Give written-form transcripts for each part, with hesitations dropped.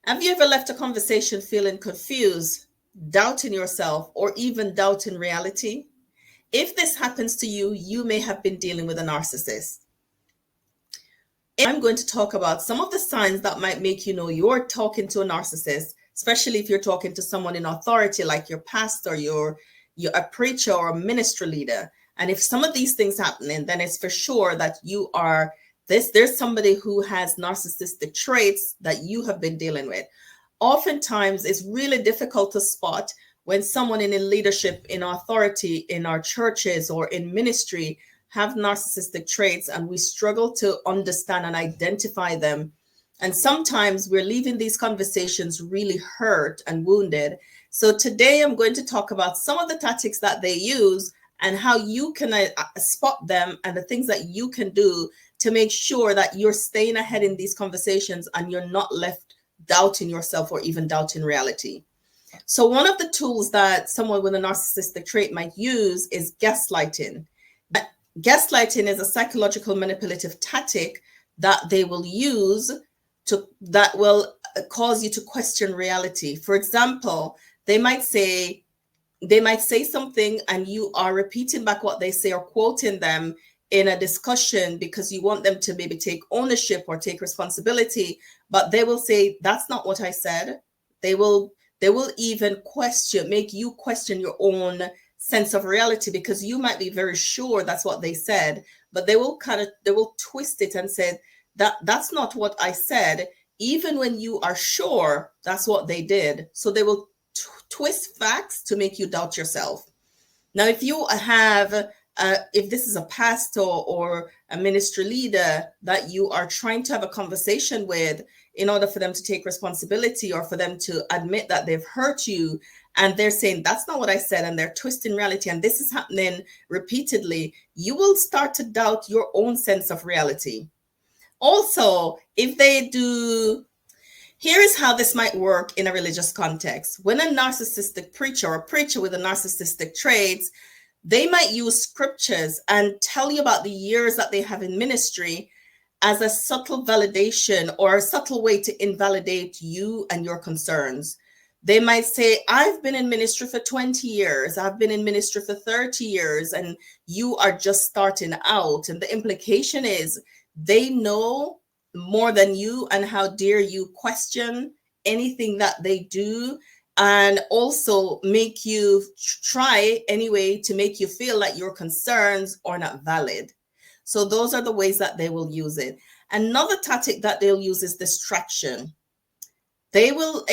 Have you ever left a conversation feeling confused, doubting yourself, or even doubting reality? If this happens to you, you may have been dealing with a narcissist. I'm going to talk about some of the signs that might make you know you're talking to a narcissist, especially if you're talking to someone in authority like your pastor, you're a preacher or a ministry leader. And if some of these things happening, then it's for sure that you are there's somebody who has narcissistic traits that you have been dealing with. Oftentimes it's really difficult to spot when someone in leadership, in authority, in our churches or in ministry have narcissistic traits, and we struggle to understand and identify them. And sometimes we're leaving these conversations really hurt and wounded. So today I'm going to talk about some of the tactics that they use and how you can spot them and the things that you can do to make sure that you're staying ahead in these conversations and you're not left doubting yourself or even doubting reality. So one of the tools that someone with a narcissistic trait might use is gaslighting. Gaslighting is a psychological manipulative tactic that they will use that will cause you to question reality. For example, they might say something and you are repeating back what they say or quoting them in a discussion because you want them to maybe take ownership or take responsibility, but they will say, that's not what I said. They will even make you question your own sense of reality, because you might be very sure that's what they said, but they will twist it and say that's not what I said, even when you are sure that's what they did. So they will twist facts to make you doubt yourself. Now, if you have if this is a pastor or a ministry leader that you are trying to have a conversation with in order for them to take responsibility or for them to admit that they've hurt you, and they're saying, that's not what I said, and they're twisting reality, and this is happening repeatedly, you will start to doubt your own sense of reality. Also, if they do, here is how this might work in a religious context. When a narcissistic preacher or a preacher with a narcissistic traits, they might use scriptures and tell you about the years that they have in ministry as a subtle validation or a subtle way to invalidate you and your concerns. They might say, I've been in ministry for 20 years. I've been in ministry for 30 years, and you are just starting out. And the implication is they know more than you, and how dare you question anything that they do, and also make you try anyway to make you feel like your concerns are not valid. So those are the ways that they will use it. Another tactic that they'll use is distraction. They will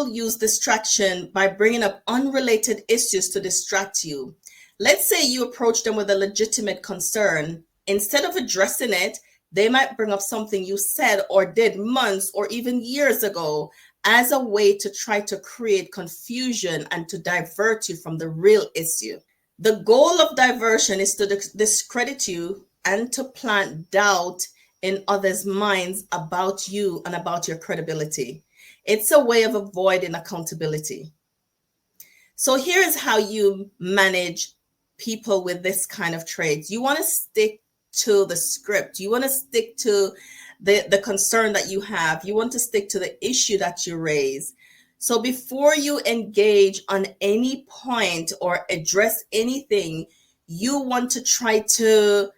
use distraction by bringing up unrelated issues to distract you. Let's say you approach them with a legitimate concern. Instead of addressing it, they might bring up something you said or did months or even years ago as a way to try to create confusion and to divert you from the real issue. The goal of diversion is to discredit you and to plant doubt in others' minds about you and about your credibility. It's a way of avoiding accountability. So here's how you manage people with this kind of traits. You want to stick to the script. You want to stick to the concern that you have. You want to stick to the issue that you raise. So before you engage on any point or address anything, you want to try to,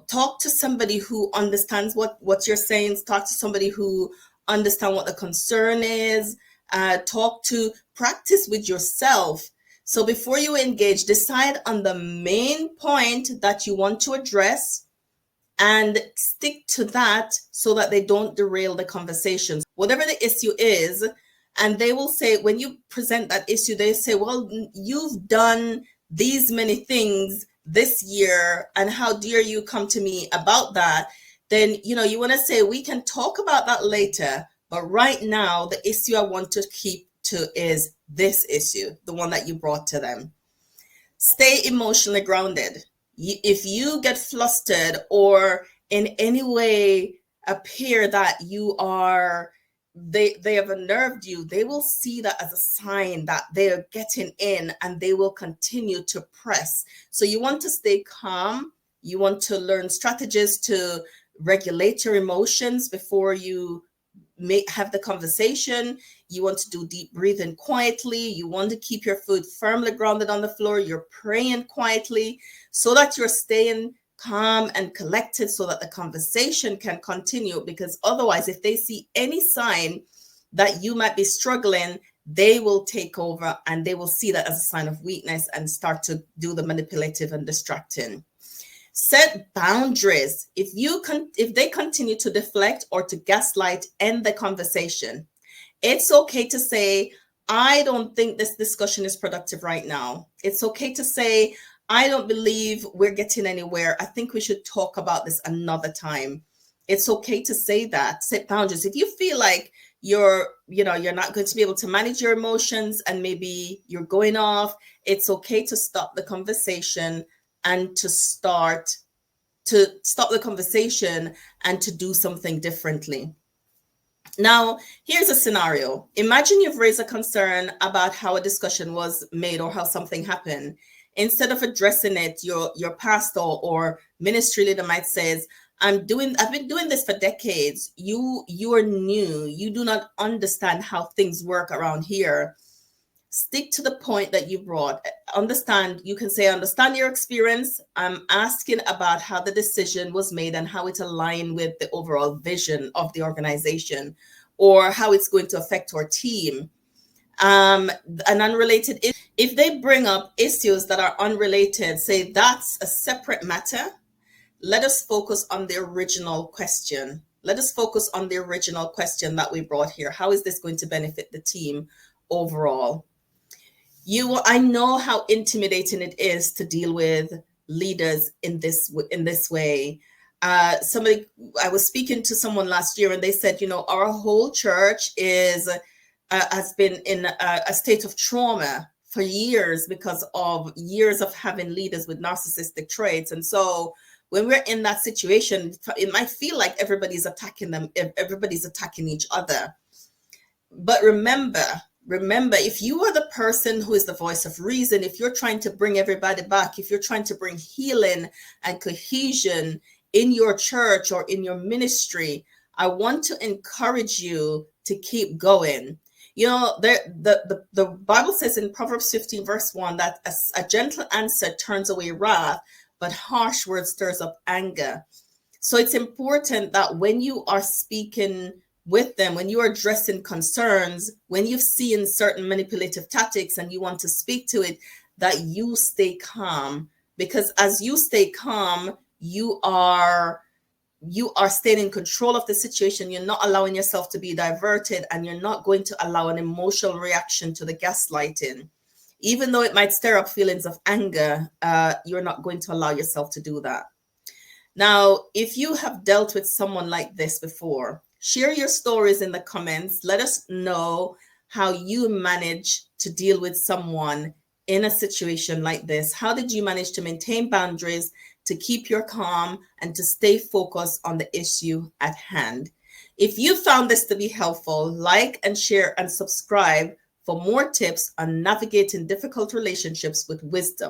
talk to somebody who understands what you're saying. Talk to somebody who understands what the concern is. Practice with yourself. So before you engage, decide on the main point that you want to address and stick to that so that they don't derail the conversations. Whatever the issue is, and they will say, when you present that issue, they say, well, you've done these many things this year, and how dare you come to me about that? Then, you want to say, we can talk about that later, but right now, the issue I want to keep to is this issue, the one that you brought to them. Stay emotionally grounded. If you get flustered or in any way appear that they have unnerved you, they will see that as a sign that they're getting in, and they will continue to press. So you want to stay calm. You want to learn strategies to regulate your emotions before you have the conversation. You want to do deep breathing quietly. You want to keep your foot firmly grounded on the floor. You're praying quietly so that you're staying calm and collected so that the conversation can continue. Because otherwise, if they see any sign that you might be struggling, they will take over and they will see that as a sign of weakness and start to do the manipulative and distracting. Set boundaries. If they continue to deflect or to gaslight, end the conversation. It's okay to say, I don't think this discussion is productive right now. It's okay to say, I don't believe we're getting anywhere. I think we should talk about this another time. It's okay to say that. Set boundaries. If you feel like you're not going to be able to manage your emotions and maybe you're going off, it's okay to stop the conversation and to stop the conversation and to do something differently. Now, here's a scenario. Imagine you've raised a concern about how a discussion was made or how something happened. Instead of addressing it, your pastor or ministry leader might say, I've been doing this for decades. You are new. You do not understand how things work around here. Stick to the point that you brought. Understand, you can say, understand your experience. I'm asking about how the decision was made and how it aligned with the overall vision of the organization or how it's going to affect our team. An unrelated, if they bring up issues that are unrelated, say that's a separate matter. Let us focus on the original question. Let us focus on the original question that we brought here. How is this going to benefit the team overall? I know how intimidating it is to deal with leaders in this way. I was speaking to someone last year and they said, our whole church has been in a state of trauma for years because of years of having leaders with narcissistic traits. And so when we're in that situation, it might feel like everybody's attacking them, everybody's attacking each other. But remember, if you are the person who is the voice of reason, if you're trying to bring everybody back, if you're trying to bring healing and cohesion in your church or in your ministry, I want to encourage you to keep going. The Bible says in Proverbs 15 verse 1 that a gentle answer turns away wrath, but harsh words stirs up anger. So it's important that when you are speaking with them, when you are addressing concerns, when you've seen certain manipulative tactics and you want to speak to it, that you stay calm. Because as you stay calm, you are staying in control of the situation. You're not allowing yourself to be diverted, and you're not going to allow an emotional reaction to the gaslighting. Even though it might stir up feelings of anger, you're not going to allow yourself to do that. Now, if you have dealt with someone like this before, share your stories in the comments. Let us know how you manage to deal with someone in a situation like this. How did you manage to maintain boundaries, to keep your calm, and to stay focused on the issue at hand? If you found this to be helpful, like and share and subscribe for more tips on navigating difficult relationships with wisdom.